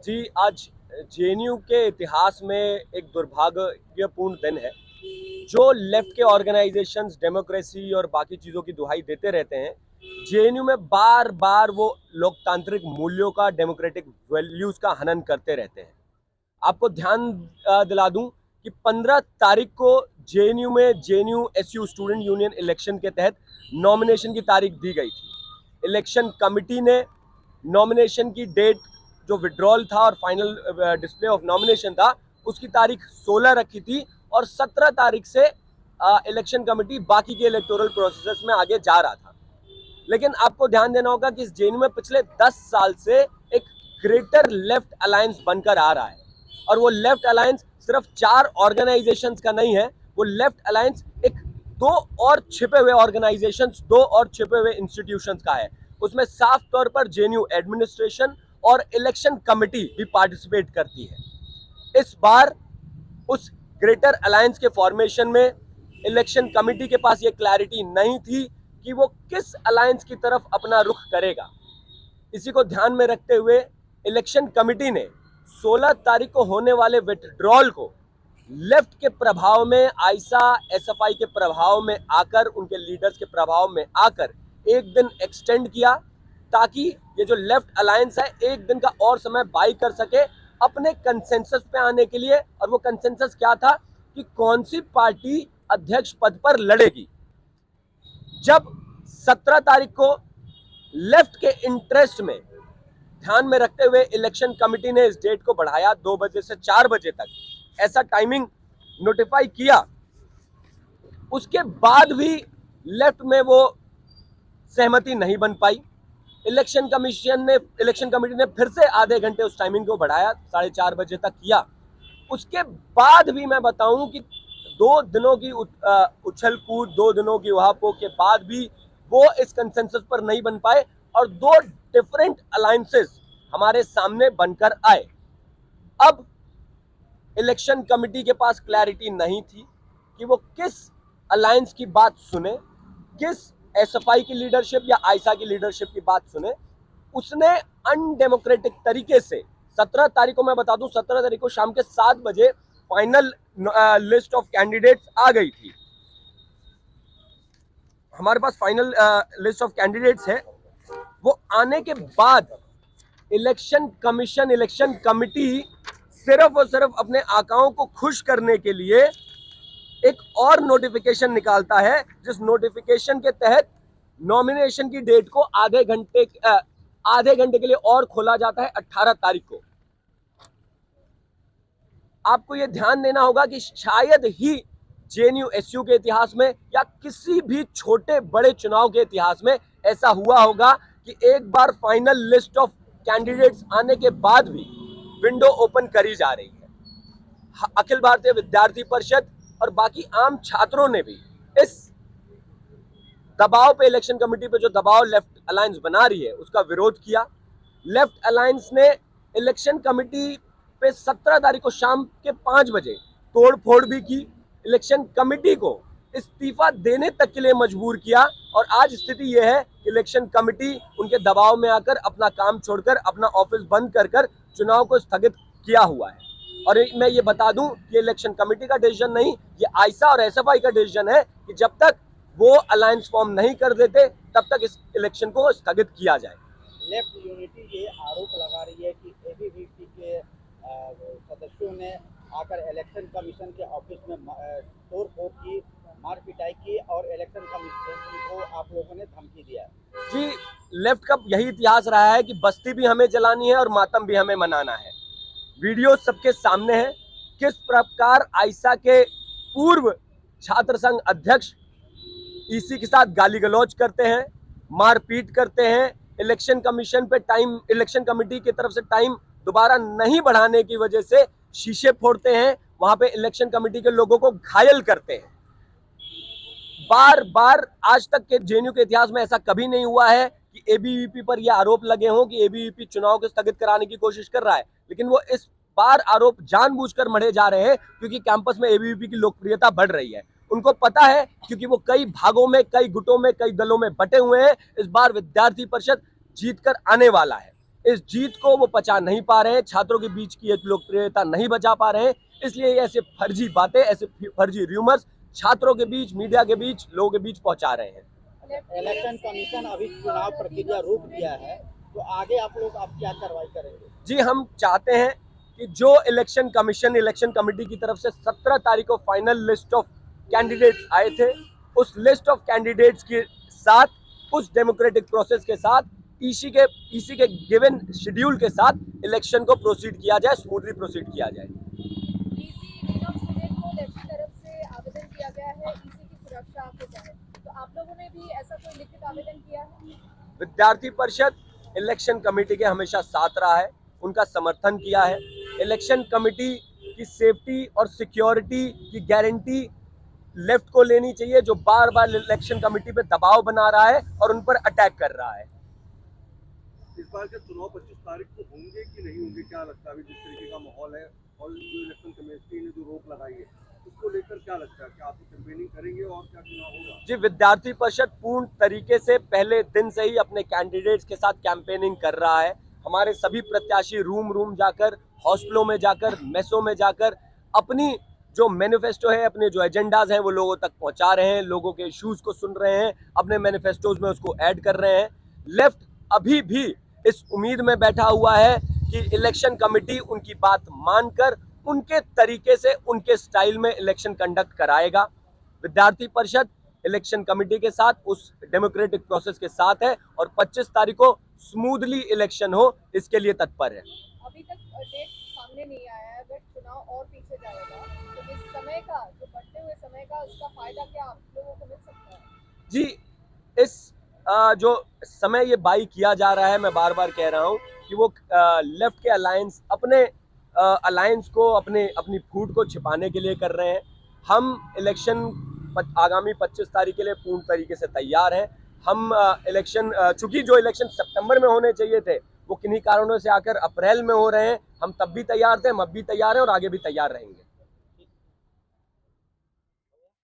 जी, आज जेएनयू के इतिहास में एक दुर्भाग्यपूर्ण दिन है। जो लेफ्ट के ऑर्गेनाइजेशंस डेमोक्रेसी और बाकी चीज़ों की दुहाई देते रहते हैं, जेएनयू में बार-बार वो लोकतांत्रिक मूल्यों का, डेमोक्रेटिक वैल्यूज़ का हनन करते रहते हैं। आपको ध्यान दिला दूं कि 15 तारीख को जेएनयू में JNU SU student union election के तहत नॉमिनेशन की तारीख दी गई थी। इलेक्शन कमिटी ने नॉमिनेशन की डेट जो विड्रॉल था और फाइनल डिस्प्ले ऑफ नॉमिनेशन था उसकी तारीख 16 रखी थी और 17 तारीख से इलेक्शन कमिटी बाकी के इलेक्टोरल प्रोसेस में आगे जा रहा था। लेकिन आपको ध्यान देना होगा कि इस जेएनयू में पिछले 10 साल से एक ग्रेटर लेफ्ट अलायंस बनकर आ रहा है और वो लेफ्ट अलायंस सिर्फ 4 ऑर्गेनाइजेशंस का नहीं है, वो लेफ्ट अलायंस एक दो और छिपे हुए ऑर्गेनाइजेशंस, दो और छिपे हुए इंस्टीट्यूशंस का है। उसमें साफ तौर पर जेएनयू एडमिनिस्ट्रेशन और इलेक्शन कमिटी भी पार्टिसिपेट करती है। इस बार उस ग्रेटर अलायंस के फॉर्मेशन में इलेक्शन कमिटी के पास ये क्लैरिटी नहीं थी कि वो किस अलायंस की तरफ अपना रुख करेगा। इसी को ध्यान में रखते हुए इलेक्शन कमिटी ने 16 तारीख को होने वाले विथड्रॉल को लेफ्ट के प्रभाव में, आईसा एसएफआई के प्रभाव में आकर, उनके लीडर्स के प्रभाव में आकर एक दिन एक्सटेंड किया ताकि ये जो लेफ्ट अलायंस है एक दिन का और समय बाई कर सके अपने कंसेंसस पे आने के लिए। और वो कंसेंसस क्या था कि कौन सी पार्टी अध्यक्ष पद पर लड़ेगी। जब 17 तारीख को लेफ्ट के इंटरेस्ट में ध्यान में रखते हुए इलेक्शन कमिटी ने इस डेट को बढ़ाया 2 बजे से 4 बजे तक, ऐसा टाइमिंग नोटिफाई किया, उसके बाद भी लेफ्ट में वो सहमति नहीं बन पाई। इलेक्शन कमिटी ने फिर से आधे घंटे उस टाइमिंग को बढ़ाया, 4:30 बजे तक किया। उसके बाद भी मैं बताऊं कि 2 दिनों की उछल कूद, 2 दिनों की उहापोह के बाद भी वो इस कंसेंसस पर नहीं बन पाए और 2 डिफरेंट अलायंसेस हमारे सामने बनकर आए। अब इलेक्शन कमिटी के पास क्लैरिटी नहीं थी कि वो किस अलायंस की बात सुने, किस एसएफआई की लीडरशिप या आईसा की लीडरशिप की बात सुने। उसने अनडेमोक्रेटिक तरीके से 17 तारीख को, मैं बता दूं 17 तारीख को शाम के 7 बजे फाइनल लिस्ट ऑफ कैंडिडेट्स आ गई थी। हमारे पास फाइनल लिस्ट ऑफ कैंडिडेट्स है। वो आने के बाद इलेक्शन कमीशन, इलेक्शन कमिटी सिर्फ और सिर्फ अपने आकाओं को खुश करने के लिए एक और नोटिफिकेशन निकालता है, जिस नोटिफिकेशन के तहत नॉमिनेशन की डेट को आधे घंटे के लिए और खोला जाता है 18 तारीख को। आपको यह ध्यान देना होगा कि शायद ही जेएनयू एसयू के इतिहास में या किसी भी छोटे बड़े चुनाव के इतिहास में ऐसा हुआ होगा कि एक बार फाइनल लिस्ट ऑफ कैंडिडेट्स आने के बाद भी विंडो ओपन करी जा रही है। अखिल भारतीय विद्यार्थी परिषद और बाकी आम छात्रों ने भी इस दबाव पे, इलेक्शन कमिटी पे जो दबाव लेफ्ट अलायंस बना रही है, उसका विरोध किया। लेफ्ट अलायंस ने इलेक्शन कमिटी पे 17 तारीख को शाम के 5 बजे तोड़फोड़ भी की, इलेक्शन कमिटी को इस्तीफा देने तक के लिए मजबूर किया। और आज स्थिति यह है कि इलेक्शन कमिटी उनके दबाव में आकर अपना काम छोड़कर, अपना ऑफिस बंद कर चुनाव को स्थगित किया हुआ है। और मैं ये बता दूं कि इलेक्शन कमिटी का डिसीजन नहीं, ये आईसा और एसएफआई का डिसीजन है कि जब तक वो अलायंस फॉर्म नहीं कर देते तब तक इस इलेक्शन को स्थगित किया जाए। लेफ्ट यूनिटी ये आरोप लगा रही है कि एबीवीपी के सदस्यों ने आकर इलेक्शन कमीशन के ऑफिस में तोड़फोड़ की, मार पिटाई की और इलेक्शन कमीशन को आप लोगों ने धमकी दिया। जी, लेफ्ट का यही इतिहास रहा है कि बस्ती भी हमें जलानी है और मातम भी हमें मनाना है। वीडियो सबके सामने है किस प्रकार आईसा के पूर्व छात्र संघ अध्यक्ष ईसी के साथ गाली गलौज करते हैं, मारपीट करते हैं। इलेक्शन कमीशन पे टाइम, इलेक्शन कमिटी की तरफ से टाइम दोबारा नहीं बढ़ाने की वजह से शीशे फोड़ते हैं, वहां पे इलेक्शन कमिटी के लोगों को घायल करते हैं। बार बार आज तक के जेएनयू के इतिहास में ऐसा कभी नहीं हुआ है कि एबीवीपी पर यह आरोप लगे हों कि एबीवीपी चुनाव को स्थगित कराने की कोशिश कर रहा है। लेकिन वो इस बार आरोप जानबूझकर मढ़े जा रहे हैं क्योंकि कैंपस में एबीवीपी की लोकप्रियता बढ़ रही है। उनको पता है, क्योंकि वो कई भागों में, कई गुटों में, कई दलों में बटे हुए हैं, इस बार विद्यार्थी परिषद जीतकर आने वाला है। इस जीत को वो पचा नहीं पा रहे हैं, छात्रों के बीच की एक लोकप्रियता नहीं बचा पा रहे हैं, इसलिए ऐसे फर्जी बातें, ऐसे फर्जी रूमर्स छात्रों के बीच, मीडिया के बीच, लोगों के बीच पहुंचा रहे हैं। इलेक्शन कमीशन अभी चुनाव प्रक्रिया रोक दिया है, तो आगे आप क्या कार्रवाई करेंगे? जी, हम चाहते हैं कि जो इलेक्शन कमीशन, इलेक्शन कमेटी की तरफ से 17 तारीख को फाइनल लिस्ट ऑफ कैंडिडेट्स आए थे, उस लिस्ट ऑफ कैंडिडेट्स के साथ, उस डेमोक्रेटिक प्रोसेस के साथ, ईसी के गिवन शेड्यूल के साथ इलेक्शन को प्रोसीड किया जाए, स्मूथली प्रोसीड किया जाए। आवेदन किया गया है ईसी की सुरक्षा के तहत, तो आप लोगों ने भी ऐसा कोई लिखित आवेदन किया है? विद्यार्थी परिषद इलेक्शन कमेटी के हमेशा साथ रहा है, उनका समर्थन किया है। इलेक्शन कमेटी की सेफ्टी और सिक्योरिटी की गारंटी लेफ्ट को लेनी चाहिए, जो बार बार इलेक्शन कमेटी पे दबाव बना रहा है और उन पर अटैक कर रहा है। इस बार के चुनाव 25 तारीख को होंगे कि नहीं होंगे, क्या लगता है? अभी जिस तरीके का माहौल है और जो इलेक्शन कमेटी ने जो रोक लगाई है, उसको लेकर क्या लगता है? क्या आप कैंपेनिंग करेंगे और क्या चुनाव होगा? जी, विद्यार्थी परिषद पूर्ण तरीके से पहले दिन से ही अपने कैंडिडेट्स के साथ कैंपेनिंग कर रहा है। हमारे सभी प्रत्याशी रूम जाकर, हॉस्टलों में जाकर, मेसों में जाकर अपनी जो मैनिफेस्टो है, अपने जो एजेंडाज हैं वो लोगों तक पहुंचा रहे हैं, लोगों के इश्यूज को सुन रहे हैं, अपने मैनिफेस्टोज में उसको ऐड कर रहे हैं। लेफ्ट अभी भी इस उम्मीद में बैठा हुआ है कि इलेक्शन कमेटी उनकी बात मानकर उनके तरीके से, उनके स्टाइल में इलेक्शन कंडक्ट कराएगा। विद्यार्थी परिषद इलेक्शन कमेटी के साथ, उस डेमोक्रेटिक प्रोसेस के साथ है और 25 तारीख को स्मूथली इलेक्शन हो, इसके लिए तत्पर है। अभी तक डेट सामने नहीं आया है, अगर चुनाव और पीछे जाएगा तो इस समय का, जो बढ़ते हुए समय का, उसका फायदा क्या आप लोगों को मिल सकता है? जी, इस जो समय ये बाई किया जा रहा है, मैं बार बार कह रहा हूँ कि वो लेफ्ट के अलायंस अपने अलायंस को, अपनी फूट को छिपाने के लिए कर रहे हैं। हम इलेक्शन आगामी 25 तारीख के लिए पूर्ण तरीके से तैयार हैं। हम इलेक्शन, चूंकि जो इलेक्शन सितंबर में होने चाहिए थे वो किन्हीं कारणों से आकर अप्रैल में हो रहे हैं, हम तब भी तैयार थे, हम अब भी तैयार हैं और आगे भी तैयार रहेंगे।